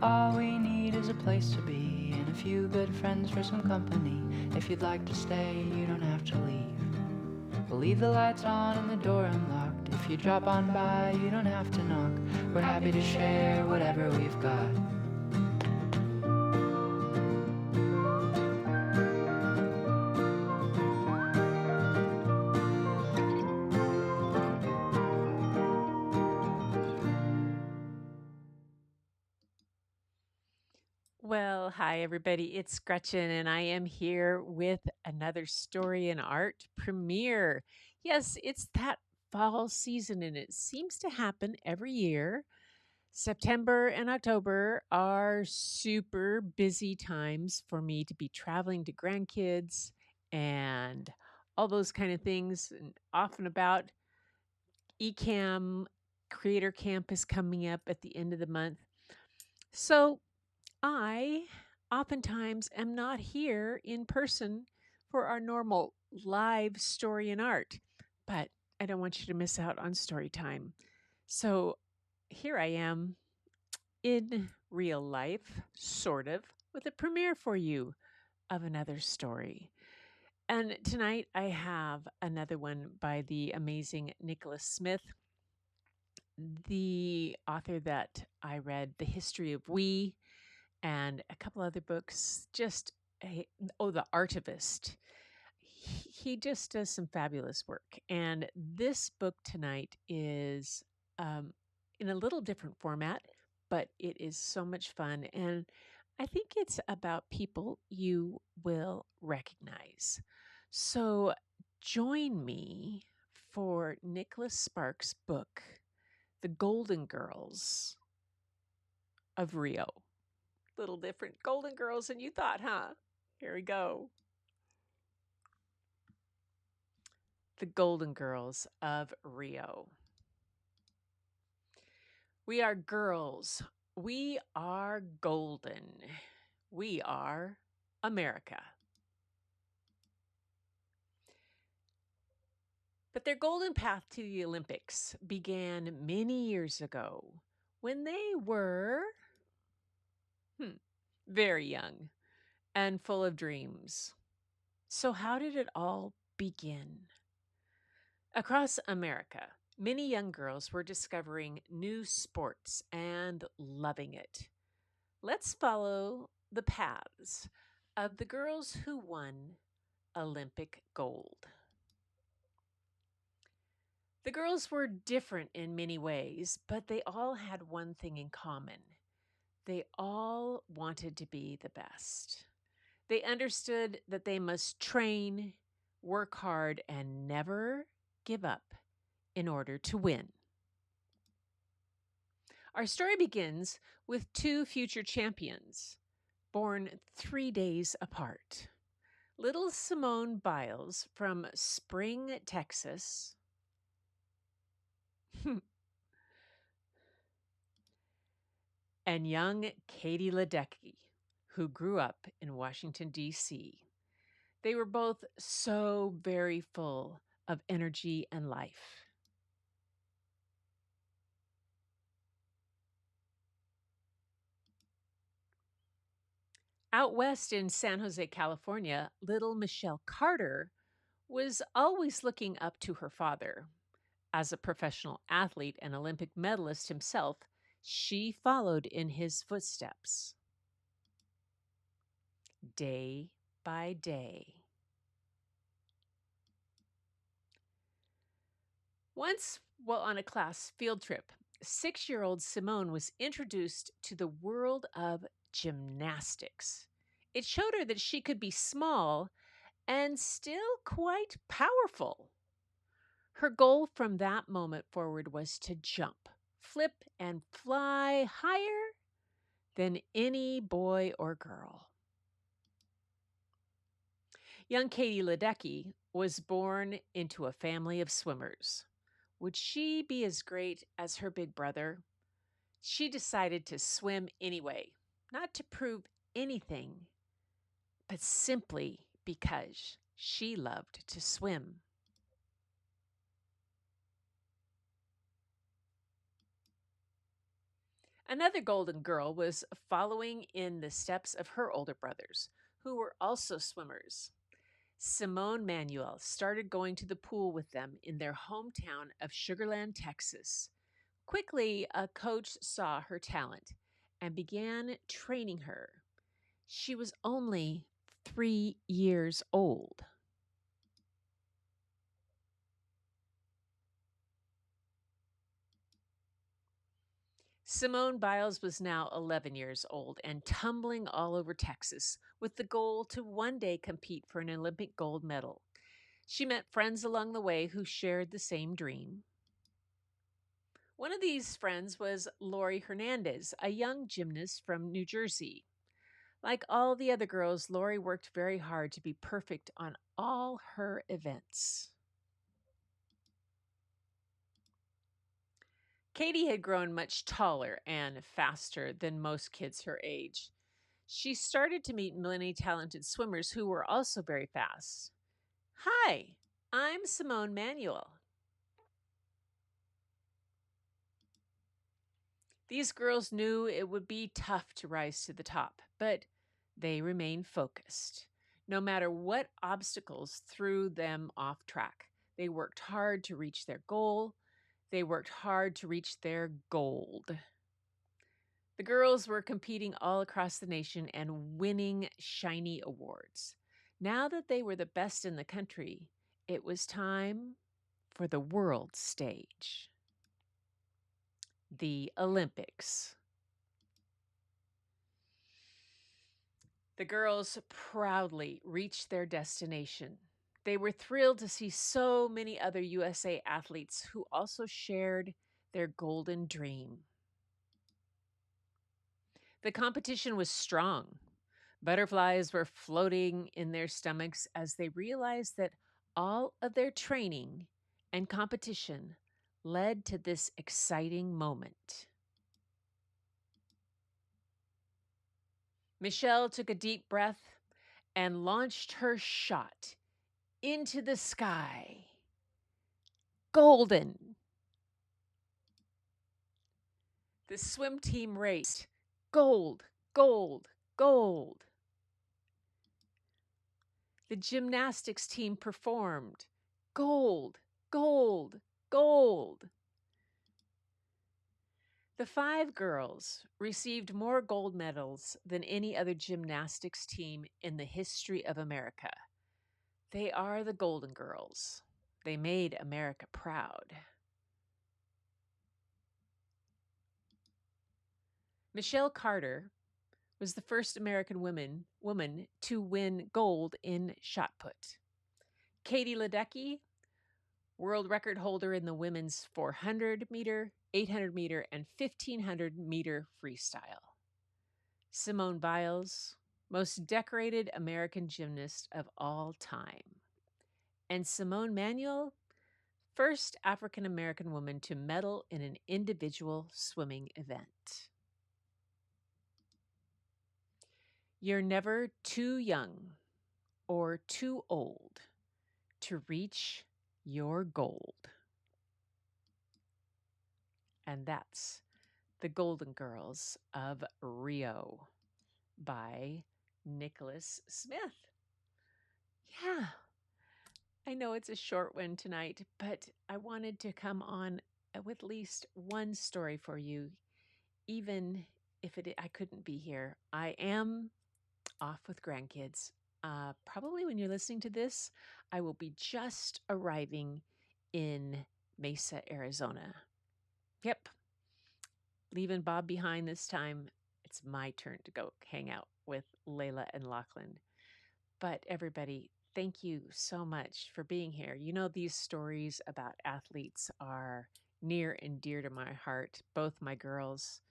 All we need is a place to be and a few good friends for some company. If you'd like to stay, you don't have to leave. We'll leave the lights on and the door unlocked. If you drop on by, you don't have to knock. We're happy to share whatever we've got. Well, hi everybody. It's Gretchen, and I am here with another story and art premiere. Yes, it's that fall season, and it seems to happen every year. September and October are super busy times for me to be traveling to grandkids and all those kind of things, and often about eCamm Creator Camp is coming up at the end of the month. So I oftentimes am not here in person for our normal live story and art, but I don't want you to miss out on story time. So here I am in real life, sort of, with a premiere for you of another story. And tonight I have another one by the amazing Nicholas Smith, the author that I read The History of We and a couple other books. The Artivist. He just does some fabulous work. And this book tonight is in a little different format, but it is so much fun. And I think it's about people you will recognize. So join me for Nicholas Sparks' book, The Golden Girls of Rio. Little different Golden Girls than you thought, huh? Here we go. The Golden Girls of Rio. We are girls. We are golden. We are America. But their golden path to the Olympics began many years ago when they were very young and full of dreams. So, how did it all begin? Across America, many young girls were discovering new sports and loving it. Let's follow the paths of the girls who won Olympic gold. The girls were different in many ways, but they all had one thing in common. They all wanted to be the best. They understood that they must train, work hard, and never give up in order to win. Our story begins with two future champions, born 3 days apart. Little Simone Biles from Spring, Texas, and young Katie Ledecky, who grew up in Washington, D.C. They were both so very full of energy and life. Out west in San Jose, California, little Michelle Carter was always looking up to her father. As a professional athlete and Olympic medalist himself, she followed in his footsteps day by day. Once, while on a class field trip, 6-year-old Simone was introduced to the world of gymnastics. It showed her that she could be small and still quite powerful. Her goal from that moment forward was to jump, flip, and fly higher than any boy or girl. Young Katie Ledecky was born into a family of swimmers. Would she be as great as her big brother? She decided to swim anyway, not to prove anything, but simply because she loved to swim. Another golden girl was following in the steps of her older brothers, who were also swimmers. Simone Manuel started going to the pool with them in their hometown of Sugarland, Texas. Quickly, a coach saw her talent and began training her. She was only 3 years old. Simone Biles was now 11 years old and tumbling all over Texas with the goal to one day compete for an Olympic gold medal. She met friends along the way who shared the same dream. One of these friends was Lori Hernandez, a young gymnast from New Jersey. Like all the other girls, Lori worked very hard to be perfect on all her events. Katie had grown much taller and faster than most kids her age. She started to meet many talented swimmers who were also very fast. Hi, I'm Simone Manuel. These girls knew it would be tough to rise to the top, but they remained focused. No matter what obstacles threw them off track, they worked hard to reach their goal. They worked hard to reach their gold. The girls were competing all across the nation and winning shiny awards. Now that they were the best in the country, it was time for the world stage. The Olympics. The girls proudly reached their destination. They were thrilled to see so many other USA athletes who also shared their golden dream. The competition was strong. Butterflies were floating in their stomachs as they realized that all of their training and competition led to this exciting moment. Michelle took a deep breath and launched her shot into the sky. Golden. The swim team raced. Gold, gold, gold. The gymnastics team performed. Gold, gold, gold. The 5 girls received more gold medals than any other gymnastics team in the history of America. They are the Golden Girls. They made America proud. Michelle Carter was the first American woman to win gold in shot put. Katie Ledecky, world record holder in the women's 400 meter, 800 meter, and 1500 meter freestyle. Simone Biles, most decorated American gymnast of all time. And Simone Manuel, first African American woman to medal in an individual swimming event. You're never too young or too old to reach your gold. And that's The Golden Girls of Rio by Nicholas Smith. Yeah, I know it's a short one tonight, but I wanted to come on with at least one story for you, even if I couldn't be here. I am off with grandkids. Probably when you're listening to this, I will be just arriving in Mesa, Arizona. Yep, leaving Bob behind this time. It's my turn to go hang out with Layla and Lachlan. But everybody, thank you so much for being here. You know, these stories about athletes are near and dear to my heart. Both my girls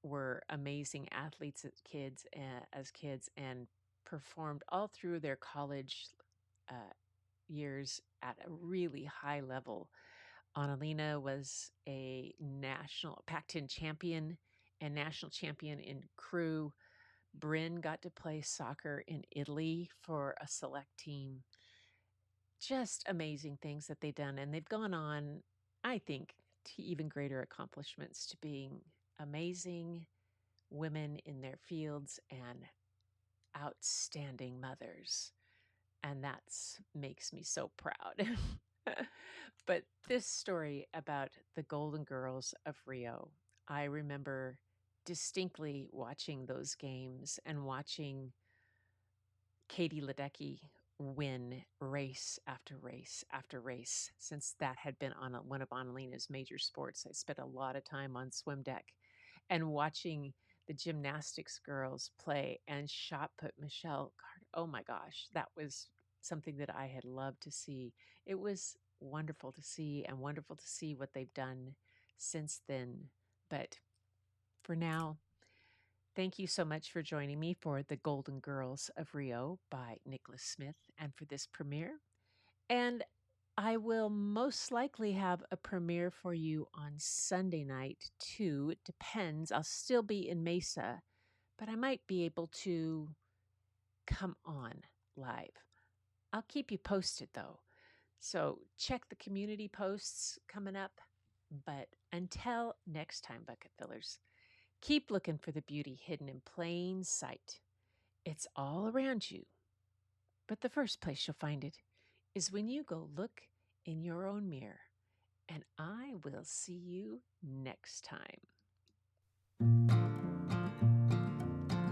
were amazing athletes as kids and performed all through their college uh, years at a really high level. Annalena was a national Pac-10 champion and national champion in crew. Bryn got to play soccer in Italy for a select team. Just amazing things that they've done. And they've gone on, I think, to even greater accomplishments, to being amazing women in their fields and outstanding mothers. And that makes me so proud. But this story about the Golden Girls of Rio, I remember distinctly watching those games and watching Katie Ledecky win race after race after race, since that had been on one of Annalina's major sports. I spent a lot of time on swim deck and watching the gymnastics girls play and shot put Michelle Carter. Oh my gosh, that was something that I had loved to see. It was wonderful to see and wonderful to see what they've done since then. But for now, thank you so much for joining me for The Golden Girls of Rio by Nicholas Smith and for this premiere. And I will most likely have a premiere for you on Sunday night too. It depends. I'll still be in Mesa, but I might be able to come on live. I'll keep you posted though. So check the community posts coming up. But until next time, bucket fillers, keep looking for the beauty hidden in plain sight. It's all around you. But the first place you'll find it is when you go look in your own mirror. And I will see you next time.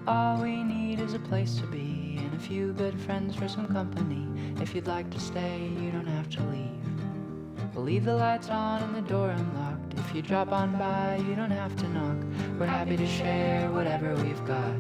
All we need is a place to be and a few good friends for some company. If you'd like to stay, you don't have to leave. We'll leave the lights on and the door unlocked. If you drop on by, you don't have to knock. We're happy to share whatever we've got.